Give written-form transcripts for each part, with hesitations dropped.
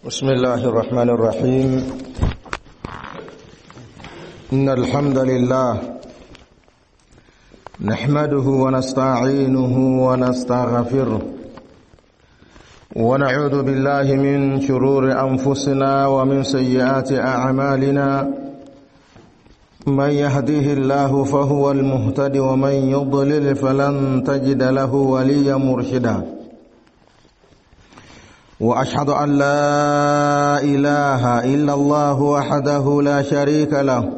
بسم الله الرحمن الرحيم. إن الحمد لله نحمده ونستعينه ونستغفره ونعوذ بالله من شرور أنفسنا ومن سيئات أعمالنا. من يهديه الله فهو المهتدي ومن يضلل فلن تجد له وليا مرشدا. وأشهد أن لا إله إلا الله وحده لا شريك له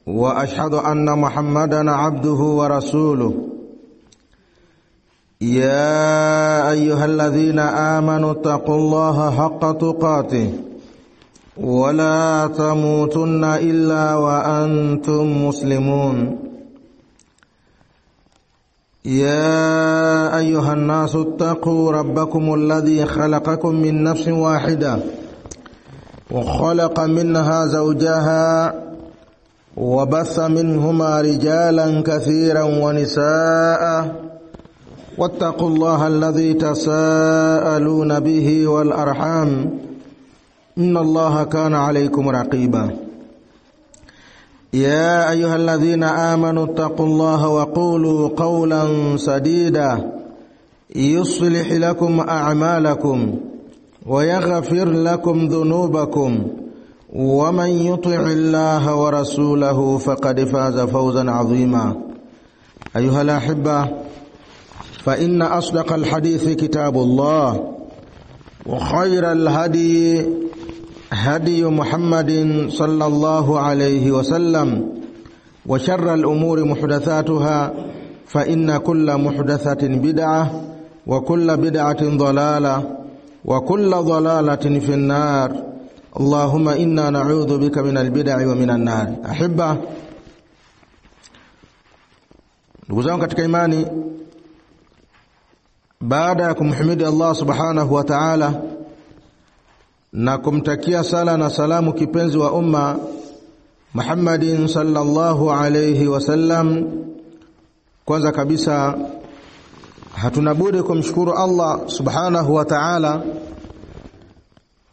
وأشهد أن محمدا عبده ورسوله. يا أيها الذين آمنوا اتقوا الله حق تقاته ولا تموتن إلا وأنتم مسلمون. يا أيها الناس اتقوا ربكم الذي خلقكم من نفس واحدة وخلق منها زوجها وبث منهما رجالا كثيرا ونساء واتقوا الله الذي تساءلون به والأرحام إن الله كان عليكم رقيبا. يا أيها الذين آمنوا اتقوا الله وقولوا قولا سديدا يصلح لكم أعمالكم ويغفر لكم ذنوبكم ومن يطع الله ورسوله فقد فاز فوزا عظيما. أيها الأحبة، فإن أصدق الحديث كتاب الله وخير الهدي هدي محمد صلى الله عليه وسلم وشر الأمور محدثاتها فإن كل محدثة بدعة وكل بدعة ضلالة وكل ضلالة في النار. اللهم إنا نعوذ بك من البدع ومن النار. أحبة، ndugu zangu katika imani, baada ya kumhimidi Allah subhanahu wa ta'ala na kumtakia sala na salamu kipenzi wa umma Muhammadin sallallahu alayhi wasallam, kwanza kabisa hatuna budi kumshukuru Allah subhanahu wa ta'ala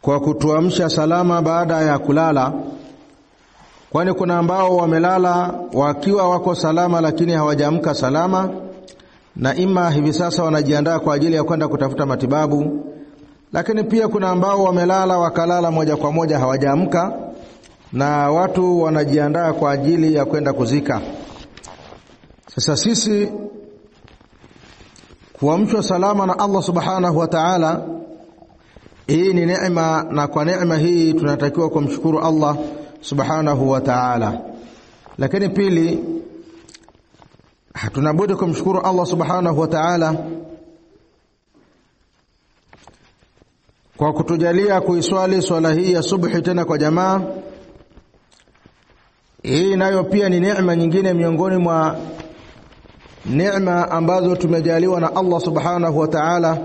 kwa kutuamsha salama baada ya kulala, kwani kuna ambao wamelala wakiwa wako salama lakini hawajaamka salama, na ima hivi sasa wanajiandaa kwa ajili ya kwenda kutafuta matibabu. Lakini pia kuna ambao wamelala wakalala moja kwa moja hawajaamka, na watu wanajiandaa kwa ajili ya kwenda kuzika. Sasa sisi kuamshwa salama na Allah subhanahu wa ta'ala, hii ni neema, na kwa neema hii tunatakiwa kumshukuru Allah subhanahu wa ta'ala. Lakini pili, hatuna budi kumshukuru Allah subhanahu wa ta'ala kwa kutujalia kuiswali swala hii ya subhi tena kwa jamaa. Hii nayo pia ni neema nyingine miongoni mwa neema ambazo tumejaliwa na Allah subhanahu wa ta'ala.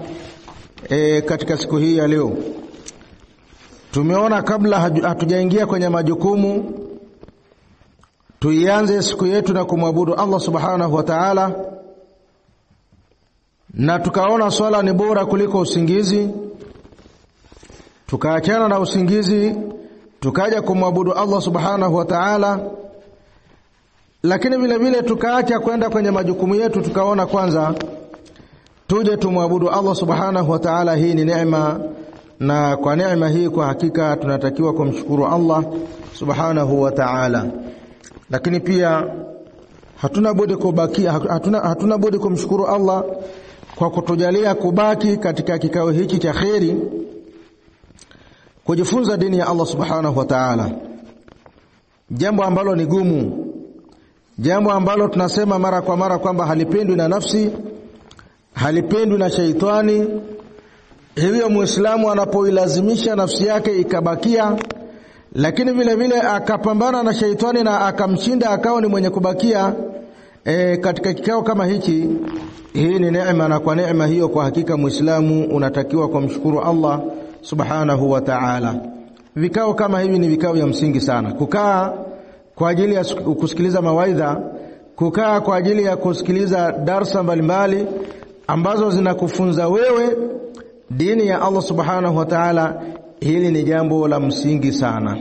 Katika siku hii ya leo tumeona kabla hatujaingia kwenye majukumu tuianze siku yetu na kumwabudu Allah subhanahu wa ta'ala, na tukaona swala ni bora kuliko usingizi. Tukaachana na usingizi tukaja kumwabudu Allah subhanahu wa ta'ala, lakini vile vile tukaacha kwenda kwenye majukumu yetu. Tukaona kwanza tuje tumwabudu Allah subhanahu wa ta'ala. Hii ni neema, na kwa neema hii kwa hakika tunatakiwa kumshukuru Allah subhanahu wa ta'ala. Lakini pia hatuna budi kumshukuru Allah kwa kutujalia kubaki katika kikao hiki cha kheri, kujifunza dini ya Allah subhanahu wa ta'ala, jambo ambalo ni gumu, jambo ambalo tunasema mara kwa mara kwamba halipendwi na nafsi, halipendwi na shaitani. Hivyo Muislamu anapoilazimisha nafsi yake ikabakia, lakini vile vile akapambana na shaitani na akamshinda, akawa ni mwenye kubakia katika kikao kama hichi, hii ni neema, na kwa neema hiyo kwa hakika Muislamu unatakiwa kumshukuru Allah subhanahu wa ta'ala. Vikao kama hivi ni vikao ya msingi sana. Kukaa kwa ajili ya kusikiliza mawaidha, kukaa kwa ajili ya kusikiliza darsa mbalimbali ambazo zinakufunza wewe dini ya Allah subhanahu wa ta'ala, hili ni jambo la msingi sana.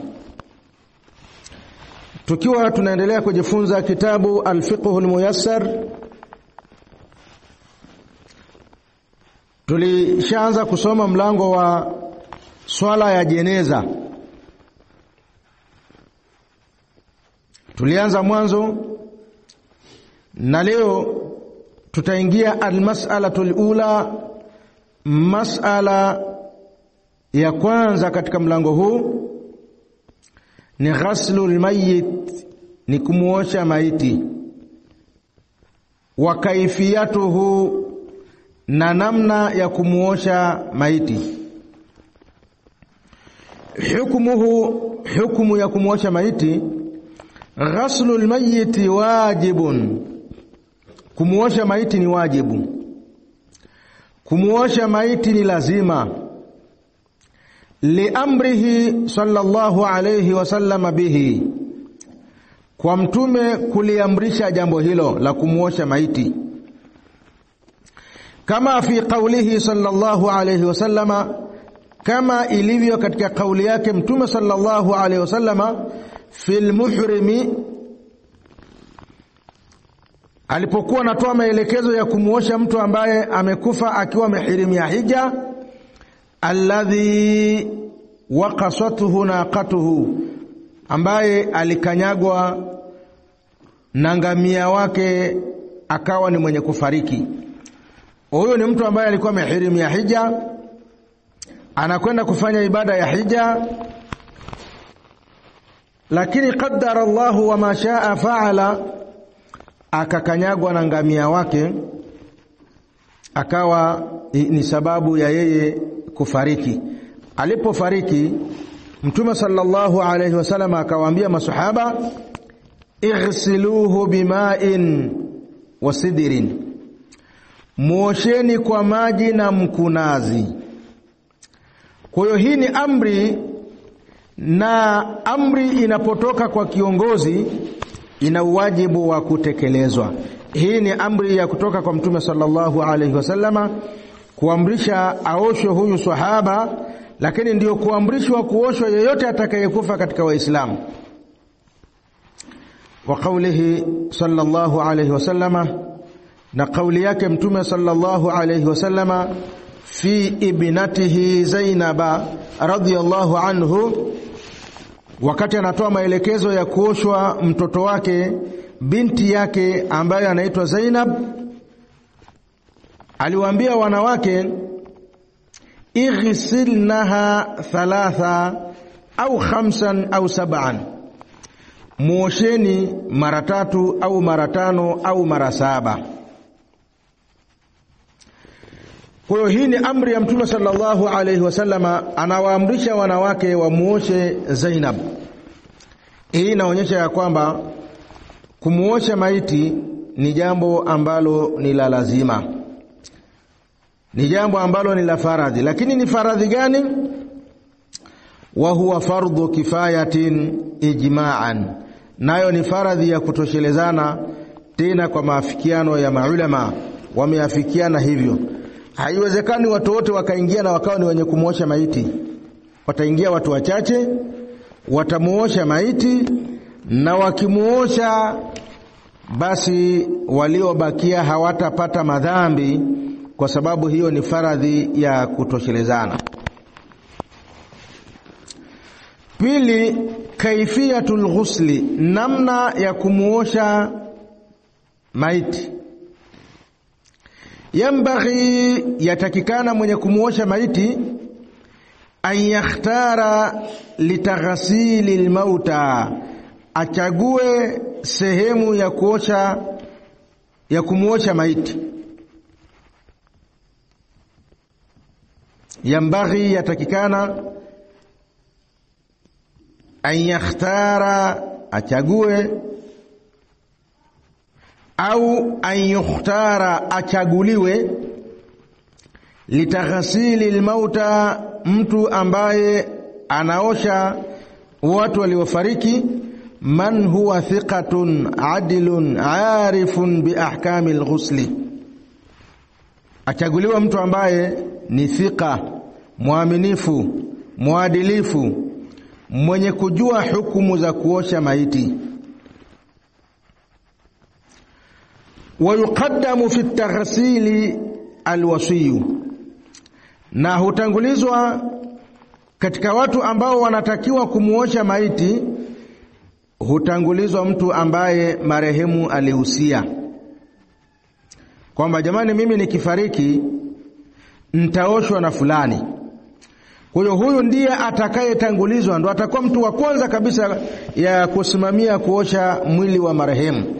Tukiwa tunaendelea kujifunza kitabu Al-Fiqhul Muyassar, tulishaanza kusoma mlango wa swala ya jeneza. Tulianza mwanzo na leo tutaingia al-mas'alatul ula, mas'ala ya kwanza katika mlango huu ni ghaslul mayyit, ni kumuosha maiti, wa kaifiyatuhu, na namna ya kumuosha maiti. Hukumu ya kumuosha maiti, ghaslul mayyit wajibun, kumuosha maiti ni wajibu, kumuosha maiti ni lazima, liamrihi sallallahu alayhi wasallam bihi, kwa mtume kuliamrisha jambo hilo la kumuosha maiti, kama fi qawlihi sallallahu alayhi wasallama, kama ilivyo katika kauli yake mtume sallallahu alayhi wasallama, fil muhrimi, alipokuwa anatoa maelekezo ya kumuosha mtu ambaye amekufa akiwa amehirimia hija, alladhi waqasatuhu naqatuhu, ambaye alikanyagwa na ngamia wake akawa ni mwenye kufariki. Huyo ni mtu ambaye alikuwa amehirimia hija, anakwenda kufanya ibada ya hija, lakini qaddara Allahu wa ma shaa fa'ala, akakanyagwa na ngamia wake, akawa ni sababu ya yeye kufariki. Alipofariki, mtume sallallahu alayhi wasallam akawaambia masahaba, ighsiluhu bima'in wa sidrin, muosheni kwa maji na mkunazi. Kwa hiyo hii ni amri, na amri inapotoka kwa kiongozi ina uwajibu wa kutekelezwa. Hii ni amri ya kutoka kwa mtume sallallahu alayhi wasallama kuamrisha aoshwe huyu sahaba, lakini ndio kuamrishwa kuoshwa yeyote atakayekufa katika Waislamu. Wa qawlihi sallallahu alayhi wasallama, na kauli yake mtume sallallahu alayhi wasallama fi ibnatihi Zainaba radhiyallahu anhu, wakati anatoa maelekezo ya kuoshwa mtoto wake, binti yake ambaye anaitwa Zainab, aliwaambia wanawake, ighsilnaha 3 au 5 au 7, muosheni mara 3 au mara 5 au mara 7. Kwa hiyo hii ni amri ya mtume sallallahu alayhi wasallama, anawaamrisha wanawake wamuoshe Zainab. Hii inaonyesha ya kwamba kumuosha maiti ni jambo ambalo ni la lazima, ni jambo ambalo ni la faradhi. Lakini ni faradhi gani? Wa huwa fardhu kifayatin ijma'an, nayo ni faradhi ya kutoshelezana, tena kwa maafikiano ya maulama, wameafikiana hivyo. Haiwezekani watu wote wakaingia na wakawa ni wenye kumuosha maiti. Wataingia watu wachache, watamuosha maiti, na wakimuosha basi waliobakia hawatapata madhambi, kwa sababu hiyo ni faradhi ya kutoshelezana. Pili, kaifiyatul ghusli, namna ya kumuosha maiti. Yambaghi, yatakikana mwenye kumuosha maiti, an yakhtara litaghsili almauta, achague sehemu ya kuosha, ya kumuosha maiti. Yambaghi, yatakikana, an yakhtara, achague, au an yukhtara, achaguliwe, litaghsili almauta, mtu ambaye anaosha watu waliofariki, man huwa thiqatun adilun arifun bi ahkamil ghusli, achaguliwa mtu ambaye ni thika, muaminifu, muadilifu, mwenye kujua hukumu za kuosha maiti. Wayuqaddamu fi at-taghsili al-wasiyu, na hutangulizwa katika watu ambao wanatakiwa kumuosha maiti, hutangulizwa mtu ambaye marehemu alihusia kwamba jamani, mimi nikifariki nitaoshwa na fulani. Kwa hiyo huyu ndiye atakayetangulizwa, ndo atakuwa mtu wa kwanza kabisa ya kusimamia kuosha mwili wa marehemu.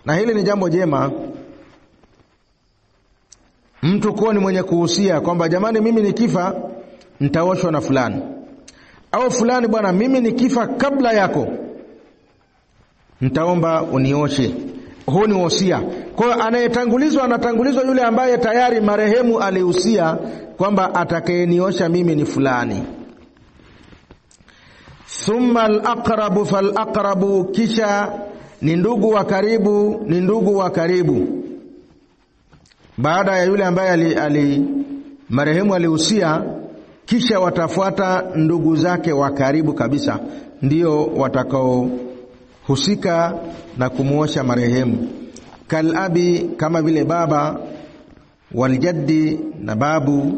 Na hili ni jambo jema, mtu kuwa ni mwenye kuhusia kwamba jamani, mimi nikifa nitaoshwa na fulani, au fulani, bwana, mimi nikifa kabla yako nitaomba unioshe. Huu ni wosia. Kwa hiyo anayetangulizwa, anatangulizwa yule ambaye tayari marehemu alihusia kwamba atakayeniosha mimi ni fulani. Thumma al-aqrabu fal-aqrabu, kisha ni ndugu wa karibu, ni ndugu wa karibu. Baada ya yule ambaye marehemu alihusia, kisha watafuata ndugu zake wa karibu kabisa, ndio watakao husika na kumuosha marehemu. Kalabi, kama vile baba, waljaddi, na babu,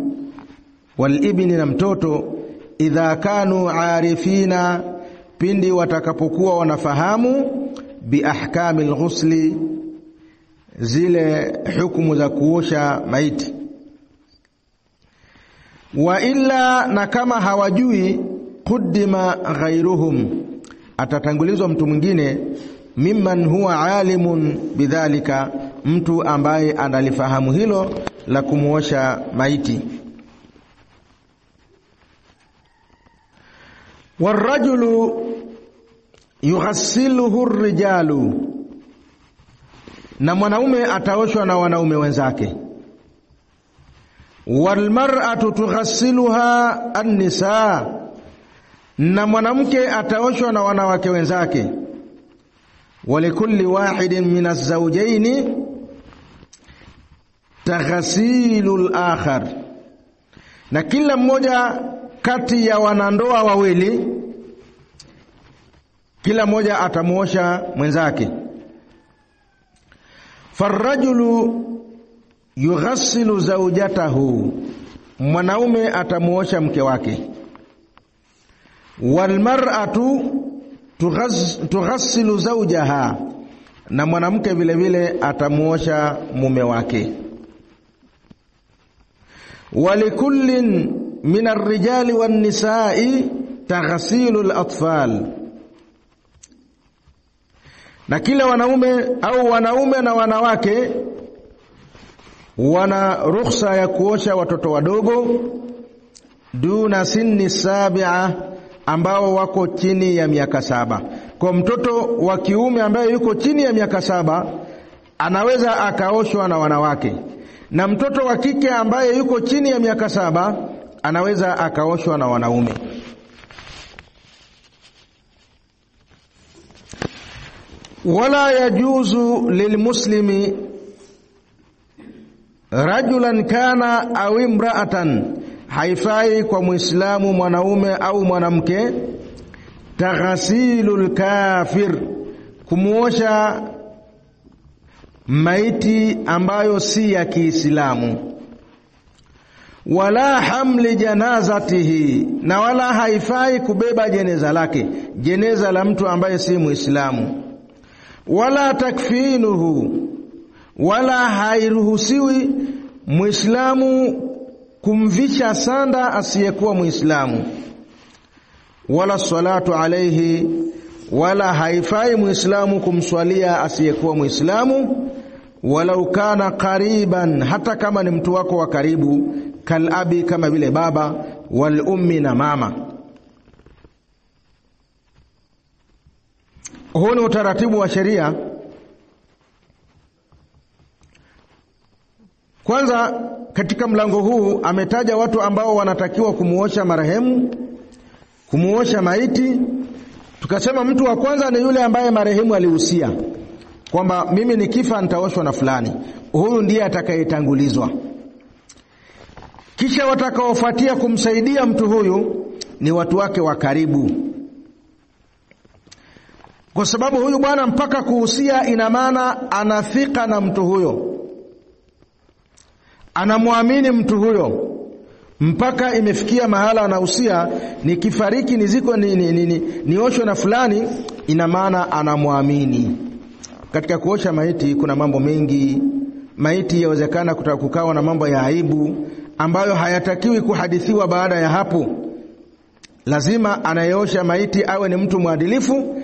walibni, na mtoto. Idha kanu arifina, pindi watakapokuwa wanafahamu, biahkami alghusli, zile hukumu za kuosha maiti. Wa illa, na kama hawajui, quddima ghairuhum, atatangulizwa mtu mwingine, mimman huwa alimun bidhalika, mtu ambaye analifahamu hilo la kumuosha maiti. Warajulu yughassiluhu ar-rijalu, na mwanaume ataoshwa na wanaume wenzake. Walmar'atu tughassiluha an-nisaa, na mwanamke ataoshwa na wanawake wenzake. Walikulli wahidin min az-zawjayn taghsilul akhar, na kila mmoja kati ya wanandoa wawili, kila mmoja atamuosha mwenzake. Farrajulu yughassilu zawjatahu, mwanaume atamuosha mke wake. Walmar'atu tughassilu zawjaha, na mwanamke vile vile atamuosha mume wake. Walikullin min ar-rijali wan-nisa'i taghsilu al-atfal, na kila wanaume au wanaume na wanawake wana ruhusa ya kuosha watoto wadogo, duna sinni sabi'a, ambao wako chini ya miaka 7. Kwa mtoto wa kiume ambaye yuko chini ya miaka 7 anaweza akaoshwa na wanawake, na mtoto wa kike ambaye yuko chini ya miaka 7 anaweza akaoshwa na wanaume. Wala yajuzu lilmuslimi rajulan kana au imra'atan, haifai kwa muislamu mwanaume au mwanamke, taghsilul kafir, kumuosha maiti ambayo si ya Kiislamu. Wala hamli janazatihi, na wala haifai kubeba jeneza lake, jeneza la mtu ambaye si Muislamu. Wala takfinuhu, wala hairuhusiwi Muislamu kumvisha sanda asiyekuwa Muislamu. Wala salatu alayhi, wala haifai Muislamu kumswalia asiyekuwa Muislamu. Walau kana qariban, hata kama ni mtu wako wa karibu. Kalabi, kama vile baba, wal ummi, na mama. Huu ni utaratibu wa sheria. Kwanza katika mlango huu ametaja watu ambao wanatakiwa kumuosha marehemu, kumuosha maiti. Tukasema mtu wa kwanza ni yule ambaye marehemu alihusia kwamba mimi nikifa nitaoshwa na fulani. Huyu ndiye atakayetangulizwa. kisha watakaofuatia kumsaidia mtu huyu ni watu wake wa karibu, kwa sababu huyu bwana mpaka kuhusia, ina maana anathika na mtu huyo, anamwamini mtu huyo, mpaka imefikia mahala anahusia nikifariki niziko nioshwe na fulani, ina maana anamwamini. Katika kuosha maiti kuna mambo mengi. Maiti yawezekana kukawa na mambo ya aibu ambayo hayatakiwi kuhadithiwa. Baada ya hapo, lazima anayeosha maiti awe ni mtu mwadilifu,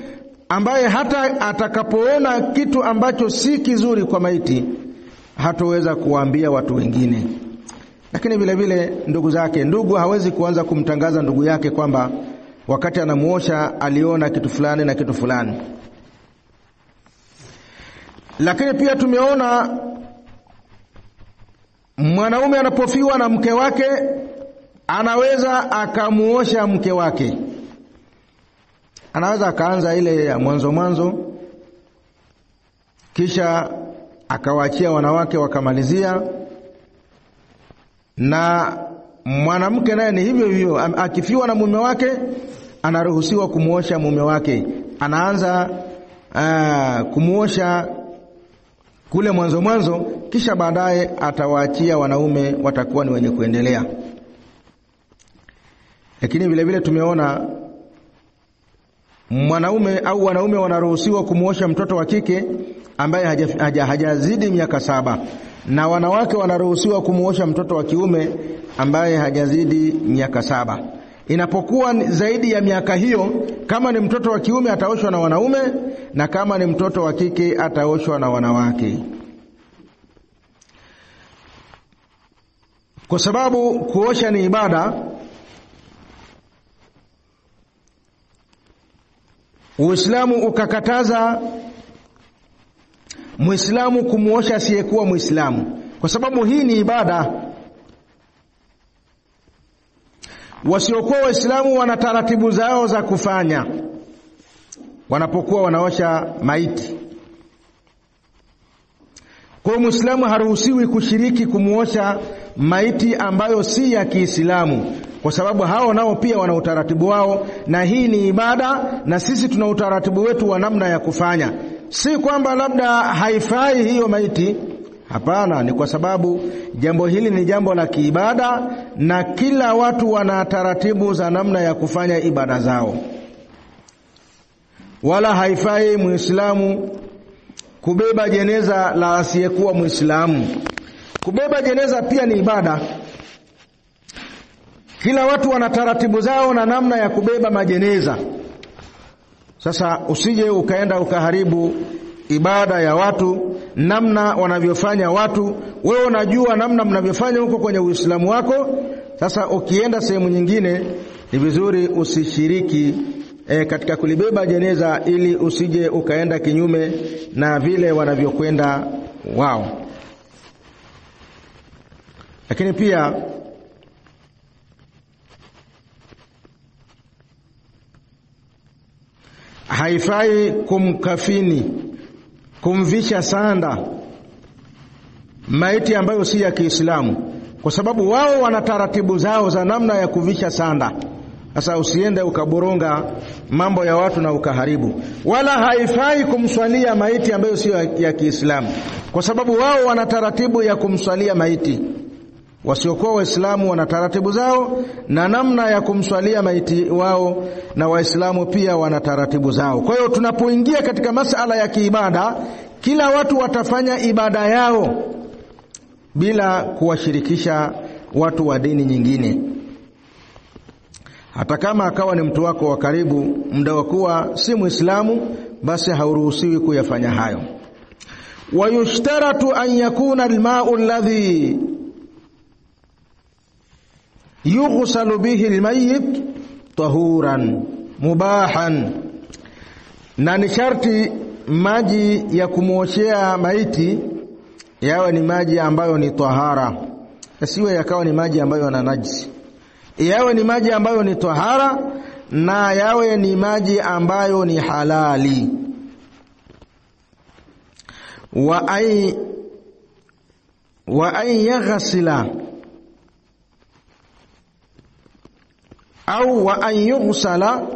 ambaye hata atakapoona kitu ambacho si kizuri kwa maiti hatoweza kuwaambia watu wengine. Lakini vile vile ndugu zake, ndugu hawezi kuanza kumtangaza ndugu yake kwamba wakati anamuosha aliona kitu fulani na kitu fulani. Lakini pia tumeona mwanaume anapofiwa na mke wake anaweza akamuosha mke wake. Anaweza akaanza ile ya mwanzo kisha akawaachia wanawake wakamalizia, na mwanamke naye ni hivyo hivyo. Akifiwa na mume wake anaruhusiwa kumuosha mume wake. Anaanza kumuosha kule mwanzo, kisha baadaye atawaachia wanaume, watakuwa ni wenye kuendelea. Lakini vile vile tumeona mwanaume au wanaume wanaruhusiwa kumuosha mtoto wa kike ambaye hajazidi miaka 7, na wanawake wanaruhusiwa kumuosha mtoto wa kiume ambaye hajazidi miaka 7. Inapokuwa zaidi ya miaka hiyo, kama ni mtoto wa kiume ataoshwa na wanaume, na kama ni mtoto wa kike ataoshwa na wanawake, kwa sababu kuosha ni ibada. Uislamu ukakataza Muislamu kumuosha asiyekuwa Muislamu, kwa sababu hii ni ibada. Wasiokuwa Waislamu wana taratibu zao za kufanya wanapokuwa wanaosha maiti. Kwa Muislamu haruhusiwi kushiriki kumuosha maiti ambayo si ya Kiislamu, kwa sababu hao nao pia wana utaratibu wao, na hii ni ibada, na sisi tuna utaratibu wetu wa namna ya kufanya. Si kwamba labda haifai hiyo maiti, hapana, ni kwa sababu jambo hili ni jambo la kiibada, na kila watu wana taratibu za namna ya kufanya ibada zao. Wala haifai Muislamu kubeba jeneza la asiyekuwa Muislamu. Kubeba jeneza pia ni ibada. Kila watu wana taratibu zao na namna ya kubeba majeneza. Sasa usije ukaenda ukaharibu ibada ya watu, namna wanavyofanya watu. Wewe unajua namna mnavyofanya huko kwenye Uislamu wako. Sasa ukienda sehemu nyingine, ni vizuri usishiriki katika kulibeba jeneza, ili usije ukaenda kinyume na vile wanavyokwenda wao. Lakini pia haifai kumkafini, kumvisha sanda maiti ambayo si ya Kiislamu, kwa sababu wao wana taratibu zao za namna ya kuvisha sanda. Sasa usiende ukaboronga mambo ya watu na ukaharibu. Wala haifai kumswalia maiti ambayo sio ya Kiislamu, kwa sababu wao wana taratibu ya kumswalia maiti. Wasiokuwa Waislamu wana taratibu zao na namna ya kumswalia maiti wao, na Waislamu pia wana taratibu zao. Kwa hiyo tunapoingia katika masala ya kiibada, kila watu watafanya ibada yao bila kuwashirikisha watu wa dini nyingine. Hata kama akawa ni mtu wako wa karibu, muda wa kuwa si Muislamu, basi hauruhusiwi kuyafanya hayo. Wayushtaratu an yakuna alma'u alladhi yughsalu bihi almayyit tahuran mubahan, na ni sharti maji ya kumwoshea maiti yawe ni maji ambayo ni tahara, yasiwe yakawa ni maji ambayo yana najisi. Yawe ni maji ambayo ni tahara, na yawe ni maji ambayo ni halali. wa ay yaghsila au wa an yughsala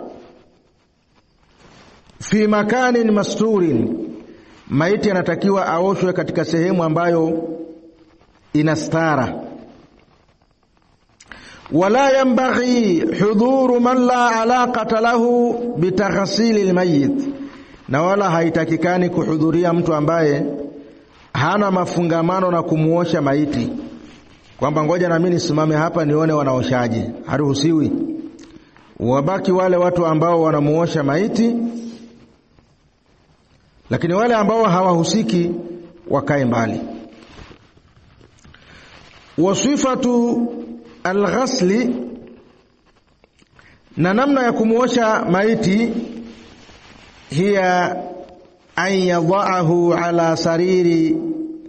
fi makanin masturin, maiti anatakiwa aoshwe katika sehemu ambayo ina stara. Wala yanbaghi hudhuru man la alaqata lahu bitaghsili almayyit, na wala haitakikani kuhudhuria mtu ambaye hana mafungamano na kumuosha maiti, kwamba ngoja na mimi nisimame hapa nione wanaoshaje. Haruhusiwi. Wabaki wale watu ambao wanamuosha maiti, lakini wale ambao hawahusiki wakae mbali. Wasifatu alghasli, na namna ya kumuosha maiti, hiya an yadha'ahu ala sariri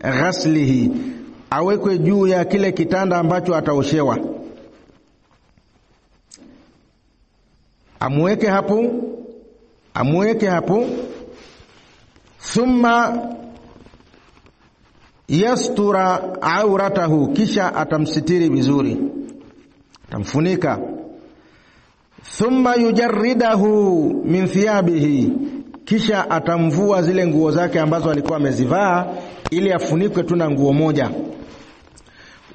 ghaslihi, awekwe juu ya kile kitanda ambacho ataoshewa, amweke hapo. Thumma yastura auratahu, kisha atamsitiri vizuri, atamfunika. Thumma yujarridahu min thiyabihi, kisha atamvua zile nguo zake ambazo alikuwa amezivaa ili afunikwe tu na nguo moja.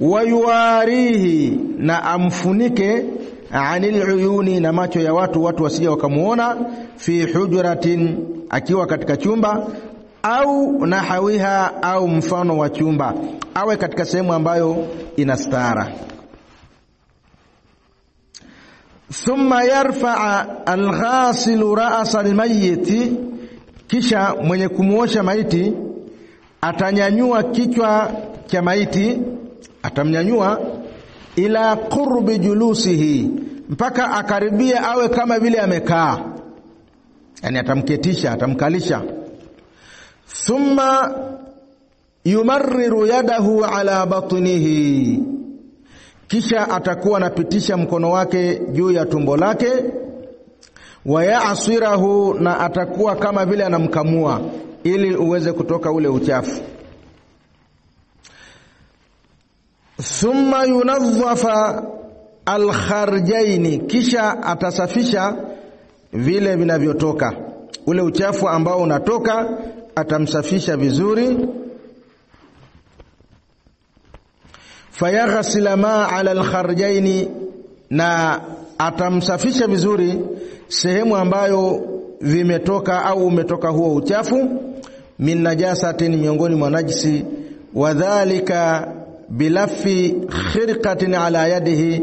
Wayuarihi, na amfunike anil uyuni, na macho ya watu wasije wakamuona, fi hujratin, akiwa katika chumba, au nahawiha, au mfano wa chumba, awe katika sehemu ambayo ina stara. Thumma yarfa'a alghasilu ra'sa almayyit, kisha mwenye kumuosha maiti atanyanyua kichwa cha maiti, atamnyanyua ila qurbi julusihi, mpaka akaribia awe kama vile amekaa, yani atamketisha, atamkalisha. Thumma yumarriru yadahu ala batnihi, kisha atakuwa anapitisha mkono wake juu ya tumbo lake. Wa ya'sirahu, na atakuwa kama vile anamkamua ili uweze kutoka ule uchafu. Thumma yunadhafa alkharjaini, kisha atasafisha vile vinavyotoka, ule uchafu ambao unatoka atamsafisha vizuri. Fayaghsila ma ala alkharjaini, na atamsafisha vizuri sehemu ambayo vimetoka au umetoka huo uchafu, min najasatin, miongoni mwa najisi. Wadhalika bilafi khirqatin ala yadihi,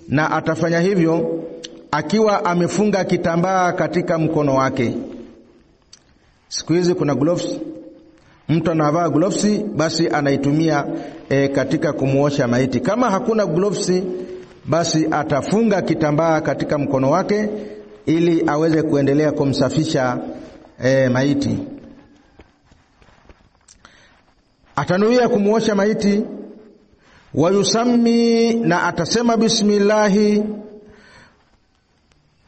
na atafanya hivyo akiwa amefunga kitambaa katika mkono wake. Siku hizi kuna gloves, mtu anavaa gloves, basi anaitumia katika kumuosha maiti. Kama hakuna gloves, basi atafunga kitambaa katika mkono wake ili aweze kuendelea kumsafisha maiti. Atanuia kumuosha maiti. Wayusammi, na atasema bismillahi.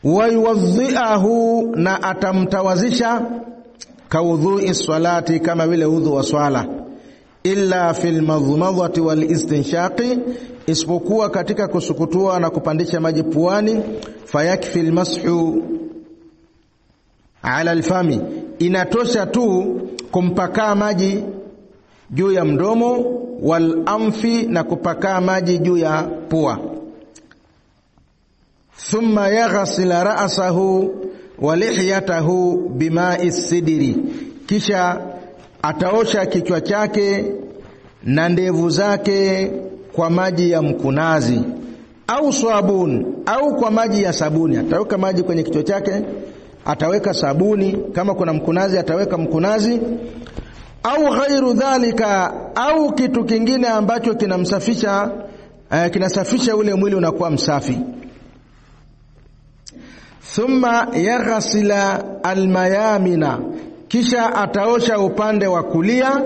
Wayuwadhi'ahu, na atamtawazisha kaudhui salati, kama vile udhu wa swala. Illa fil madhmadhati wal istinshaqi, isipokuwa katika kusukutua na kupandisha maji puani. Fayakfi almashu ala alfami, inatosha tu kumpaka maji juu ya mdomo. Wal anfi, na kupaka maji juu ya pua. Thumma yaghsila ra'sahu wa lihyatahu bima'i sidri, kisha ataosha kichwa chake na ndevu zake kwa maji ya mkunazi, au sabuni, au kwa maji ya sabuni. Ataweka maji kwenye kichwa chake, ataweka sabuni, kama kuna mkunazi ataweka mkunazi, au ghairu dhalika, au kitu kingine ambacho kinamsafisha, kinasafisha ule mwili unakuwa msafi. Thumma yaghsila almayamina, kisha ataosha upande wa kulia.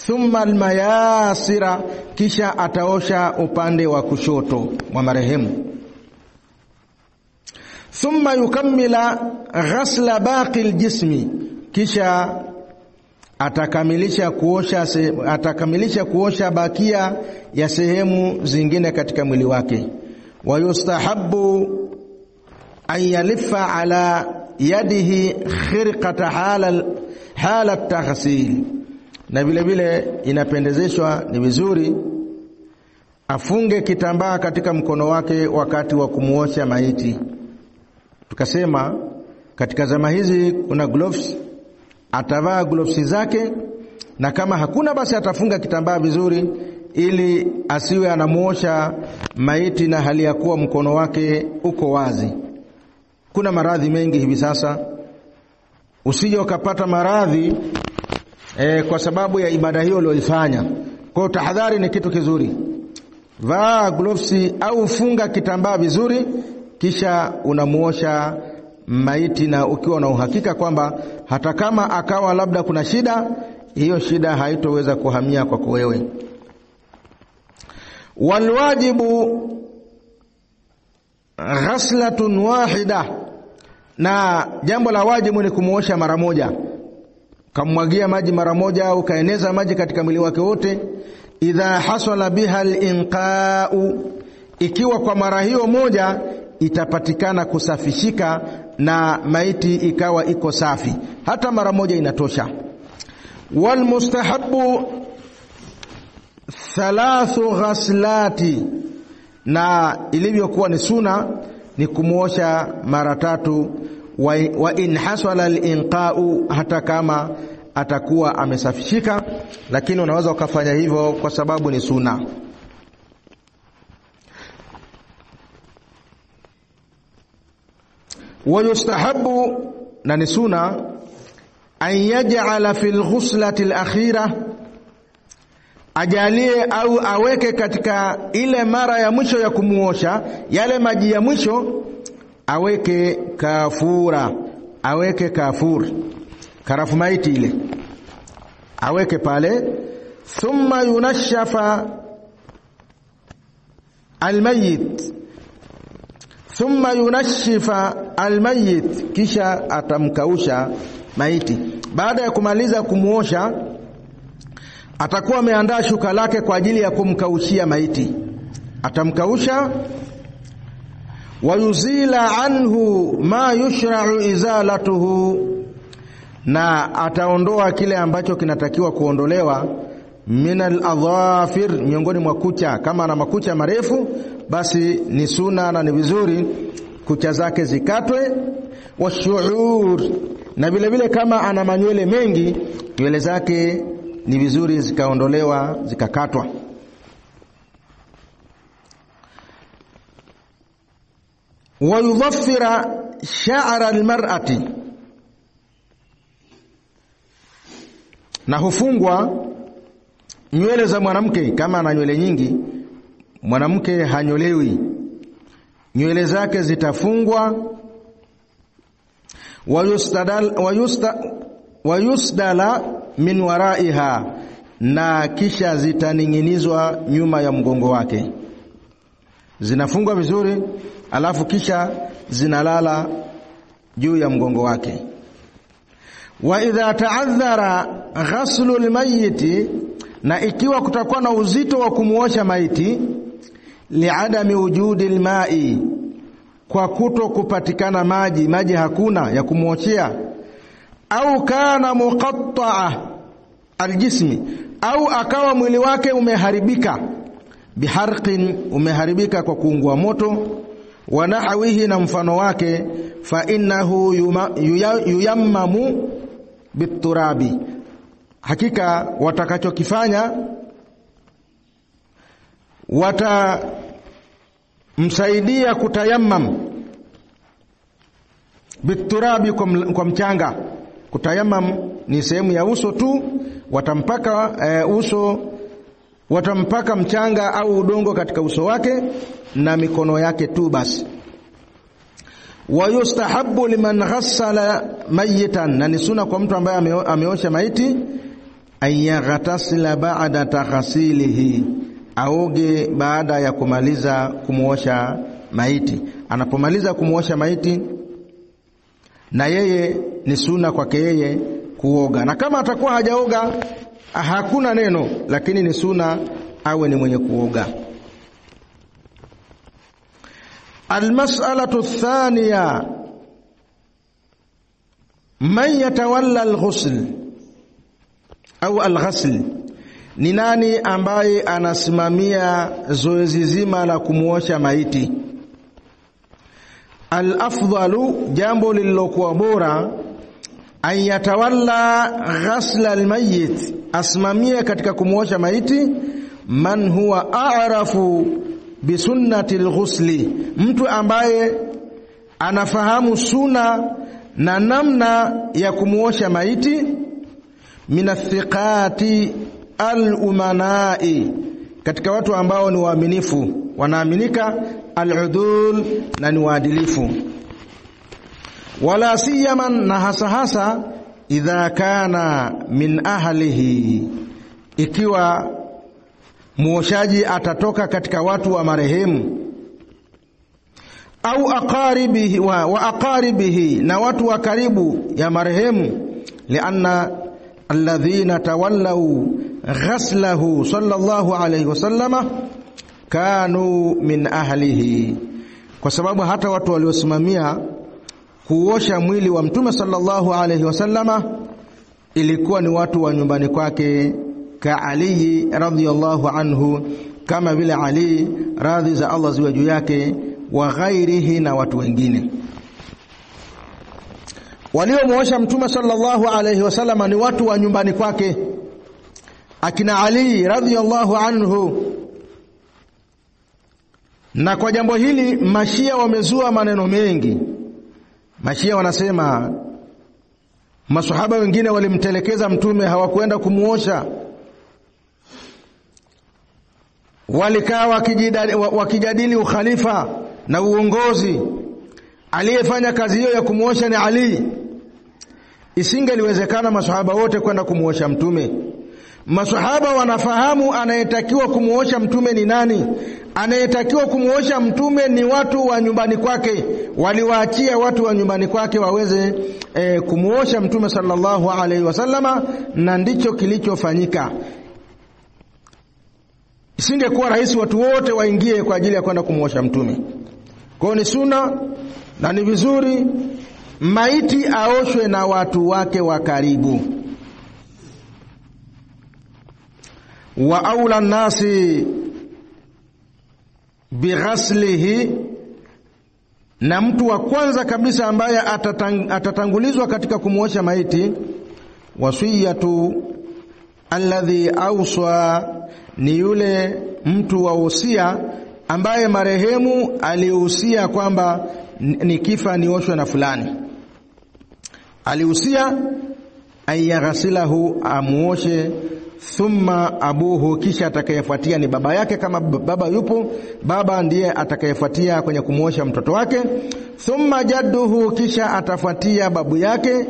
Thumma almayasira, kisha ataosha upande wa kushoto mwa marehemu. Thumma yukammila ghasla baqi aljismi, kisha atakamilisha kuosha bakia ya sehemu zingine katika mwili wake. Wayustahabbu ayalifa ala yadihi khirqata hala taghsil, na vile vile inapendezeshwa, ni vizuri afunge kitambaa katika mkono wake wakati wa kumuosha maiti. Tukasema katika zama hizi kuna gloves, atavaa gloves zake, na kama hakuna basi atafunga kitambaa vizuri ili asiwe anamuosha maiti na hali ya kuwa mkono wake uko wazi. Kuna maradhi mengi hivi sasa, usije ukapata maradhi kwa sababu ya ibada hiyo uliyoifanya. Kwa tahadhari ni kitu kizuri. Vaa gloves au funga kitambaa vizuri, kisha unamuosha maiti, na ukiwa na uhakika kwamba hata kama akawa labda kuna shida, hiyo shida haitoweza kuhamia kwako wewe. Walwajibu ghaslatun wahida, na jambo la wajibu ni kumuosha mara moja. Kamwagia maji mara moja au kaeneza maji katika mwili wake wote. Idha hasala biha al-inqa'u, ikiwa kwa mara hiyo moja itapatikana kusafishika na maiti ikawa iko safi, hata mara moja inatosha. Wal mustahabbu thalathu ghaslati, na ilivyokuwa ni sunna ni kumuosha mara 3. Wa in hasala al-inqa'u, hata kama atakuwa amesafishika, lakini unaweza ukafanya hivyo kwa sababu ni sunna. Wa yustahabbu, na ni sunna, an yaj'ala fil ghuslati al-akhirah, ajalie au aweke katika ile mara ya mwisho ya kumuosha, yale maji ya mwisho aweke kafura, aweke kafur, karafu maiti ile aweke pale. Thumma yunashafa almayit, thumma yunashifa almayit, kisha atamkausha maiti. Baada ya kumaliza kumuosha, atakuwa ameandaa shuka lake kwa ajili ya kumkaushia maiti. Atamkausha, wayuzila anhu ma yushra'u izalatuhu, na ataondoa kile ambacho kinatakiwa kuondolewa, minal adhafir, miongoni mwa kucha. Kama ana makucha marefu, basi ni sunna na ni vizuri kucha zake zikatwe. Washuur, na vile vile kama ana manywele mengi, nywele zake ni vizuri zikaondolewa, zikakatwa. Wayudhaffira sha'ra almar'ati, na hufungwa nywele za mwanamke. Kama ana nywele nyingi, mwanamke hanyolewi, nywele zake zitafungwa. Wayusdala min waraiha, na kisha zitaning'inizwa nyuma ya mgongo wake. Zinafungwa vizuri, alafu kisha zinalala juu ya mgongo wake. Wa idha ta'adhara ghaslu almayyit, na ikiwa kutakuwa na uzito wa kumuosha maiti, li'adami wujudi alma'i, kwa kuto kupatikana maji, maji hakuna ya kumuoshea, au kana muqatta'a aljismi, au akawa mwili wake umeharibika, biharqin, umeharibika kwa kuungua moto, wa nahwihi, na mfano wake, fa innahu yuyammamu biturabi, hakika watakachokifanya watamsaidia kutayammam biturabi, kwa mchanga. Kutayammam ni sehemu ya uso tu, watampaka uso, watampaka mchanga au udongo katika uso wake na mikono yake tu basi. Wa yustahabbu liman ghassala mayitan, na ni sunna kwa mtu ambaye ameosha maiti, ayaghtasila ba'da taghsilihi, aoge baada ya kumaliza kumuosha maiti. Anapomaliza kumuosha maiti, na yeye ni sunna kwake yeye kuoga, na kama atakuwa hajaoga hakuna neno, lakini ni sunna awe ni mwenye kuoga. Almas'alatu athaniya, man yatawalla alghusl au alghasl, ni nani ambaye anasimamia zoezi zima la kumuosha maiti? Al-afdalu, jambo lililokuwa bora, an yatawalla ghasla almayyit, asimamie katika kumuosha maiti, man huwa a'rafu bi sunnati alghusli, mtu ambaye anafahamu sunna na namna ya kumuosha maiti, minathiqati al-umanai, katika watu ambao ni waaminifu, wanaaminika, al-udul, na ni waadilifu. Wala siyaman, na hasa idha kana min ahlihi, ikiwa muoshaji atatoka katika watu wa marehemu, au aqaribihi wa aqaribihi, na watu wa karibu ya marehemu, lianna alladhina tawallaw ghaslahu sallallahu alayhi wasallama kanu min ahlihi, kwa sababu hata watu waliosimamia kuosha mwili wa Mtume sallallahu alayhi wasallama ilikuwa ni watu wa nyumbani kwake, ka Ali radhiyallahu anhu, kama vile Ali radhi za Allah ziwe juu yake, wa ghairihi, na watu wengine. Waliomuosha Mtume sallallahu alayhi wasallama ni watu wa nyumbani kwake, akina Ali radhiyallahu anhu. Na kwa jambo hili Mashia wamezua maneno mengi. Mashia wanasema maswahaba wengine walimtelekeza Mtume, hawakwenda kumuosha, walikaa wakijadili ukhalifa na uongozi. Aliyefanya kazi hiyo ya kumuosha ni Ali. Isingeliwezekana maswahaba wote kwenda kumuosha Mtume. Maswahaba wanafahamu anayetakiwa kumuosha Mtume ni nani. Anayetakiwa kumuosha Mtume ni watu wa nyumbani kwake. Waliwaachia watu wa nyumbani kwake waweze kumuosha Mtume sallallahu alaihi wasallama, na ndicho kilichofanyika. Isingekuwa rahisi watu wote waingie kwa ajili ya kwenda kumuosha Mtume. Kwa ni sunna na ni vizuri maiti aoshwe na watu wake wa karibu. Wa aula nasi bighaslihi, na mtu wa kwanza kabisa ambaye atatangulizwa katika kumuosha maiti, wasiyatu alladhi awsa, ni yule mtu wa usia ambaye marehemu alihusia kwamba nikifa nioshwe na fulani. Alihusia ayaghsilahu, amuoshe, thumma abuhu, kisha atakayefuatia ni baba yake, kama baba yupo, baba ndiye atakayefuatia kwenye kumuosha mtoto wake, thumma jadduhu, kisha atafuatia babu yake,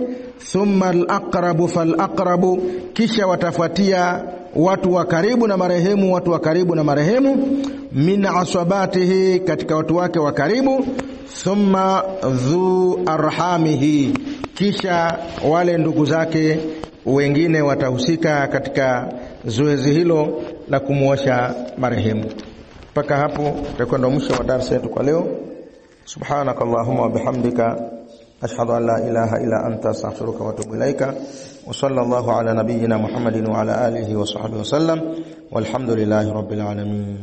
thumma al-aqrabu fal-aqrabu, kisha watafuatia watu wa karibu na marehemu, watu wa karibu na marehemu, min asabatihi, katika watu wake wa karibu, thumma dhu arhamihi, kisha wale ndugu zake wengine watahusika katika zoezi hilo la kumuosha marehemu. Mpaka hapo tutakwenda mwisho wa darasa yetu kwa leo. Subhanakallahumma wa bihamdika, ashhadu an la ilaha illa anta, astaghfiruka wa atubu ilaika. Wa sallallahu ala nabiyyina Muhammadin wa ala alihi wa sahbihi wa sallam, walhamdulillahi rabbil alamin.